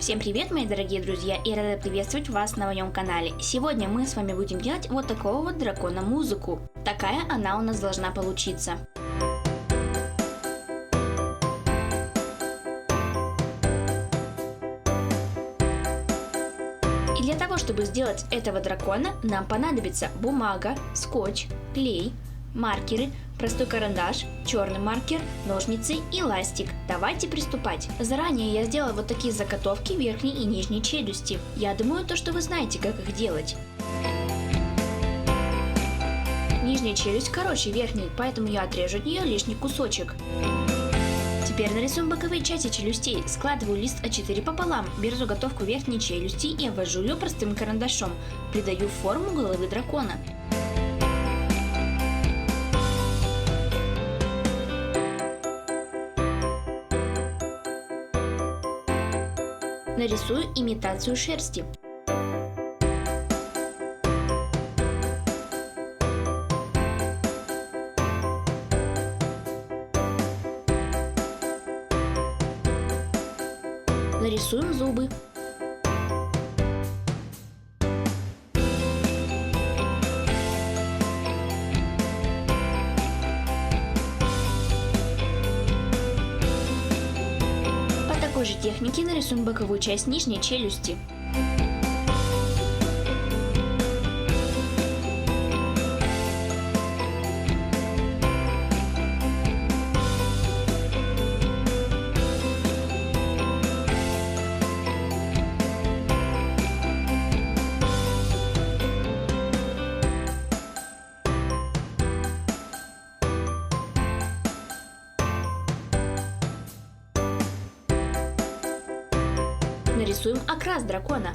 Всем привет, мои дорогие друзья, и рада приветствовать вас на моем канале. Сегодня мы с вами будем делать вот такого вот дракона музыку. Такая она у нас должна получиться. И для того, чтобы сделать этого дракона, нам понадобится бумага, скотч, клей, маркеры, простой карандаш, черный маркер, ножницы и ластик. Давайте приступать. Заранее я сделала вот такие заготовки верхней и нижней челюсти. Я думаю, что вы знаете, как их делать. Нижняя челюсть короче верхней, поэтому я отрежу от нее лишний кусочек. Теперь нарисуем боковые части челюстей. Складываю лист А4 пополам, беру заготовку верхней челюсти и обвожу ее простым карандашом. Придаю форму головы дракона. Нарисую имитацию шерсти. Нарисуем зубы. По такой же технике нарисуем боковую часть нижней челюсти. Нарисуем окрас дракона.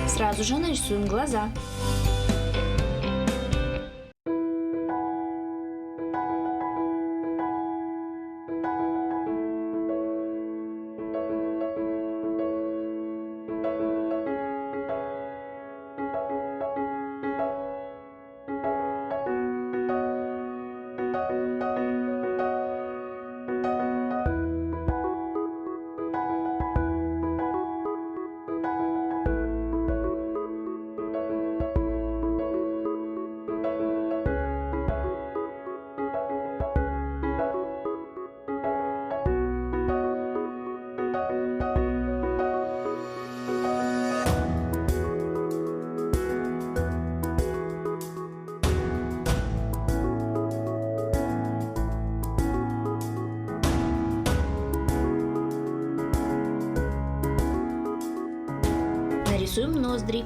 Сразу же нарисуем глаза. Нарисуем ноздри.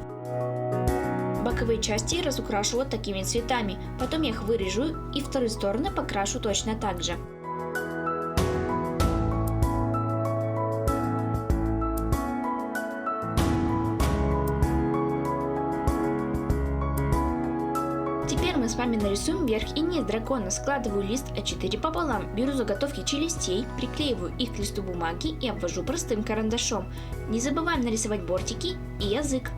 Боковые части разукрашу вот такими цветами, потом я их вырежу и вторые стороны покрашу точно так же. Теперь мы с вами нарисуем верх и низ дракона. Складываю лист А4 пополам, беру заготовки челюстей, приклеиваю их к листу бумаги и обвожу простым карандашом. Не забываем нарисовать бортики и язык.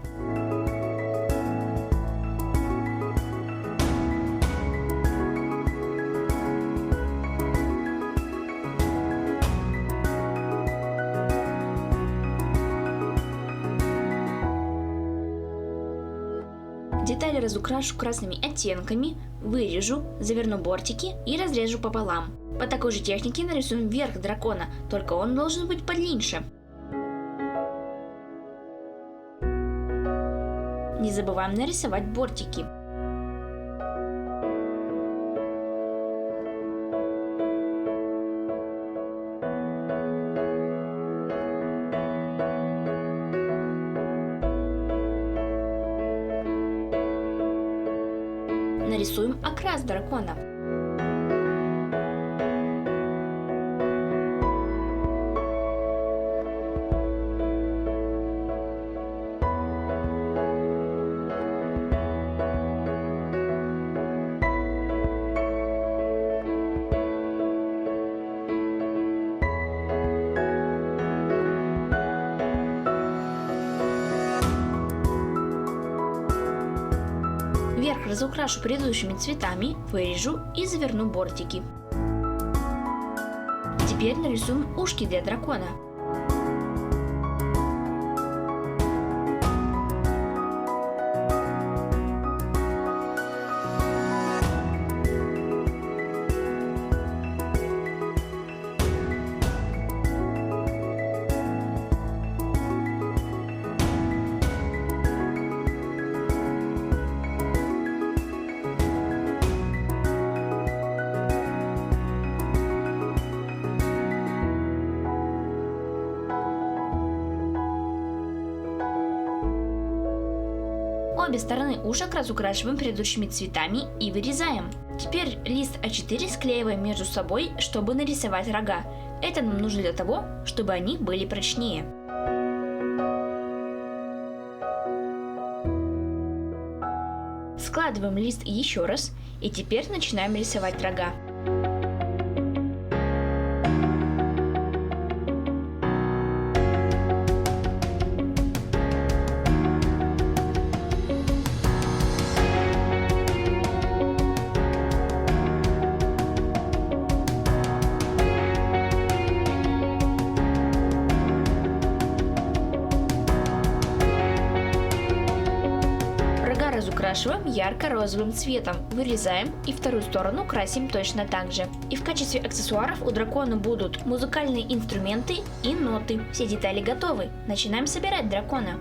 Детали разукрашу красными оттенками, вырежу, заверну бортики и разрежу пополам. По такой же технике нарисуем верх дракона, только он должен быть подлиннее. Не забываем нарисовать бортики. нарисуем окрас дракона. Верх разукрашу предыдущими цветами, вырежу и заверну бортики. Теперь нарисуем ушки для дракона. Обе стороны ушек разукрашиваем предыдущими цветами и вырезаем. Теперь лист А4 склеиваем между собой, чтобы нарисовать рога. Это нам нужно для того, чтобы они были прочнее. Складываем лист еще раз и теперь начинаем рисовать рога. Разукрашиваем ярко-розовым цветом, вырезаем и вторую сторону красим точно так же. И в качестве аксессуаров у дракона будут музыкальные инструменты и ноты. Все детали готовы. Начинаем собирать дракона.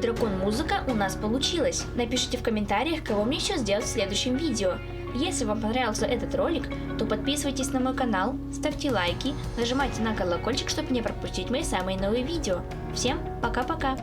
Дракон-музыка у нас получилась. Напишите в комментариях, кого мне еще сделать в следующем видео. Если вам понравился этот ролик, то подписывайтесь на мой канал, ставьте лайки, нажимайте на колокольчик, чтобы не пропустить мои самые новые видео. Всем пока-пока!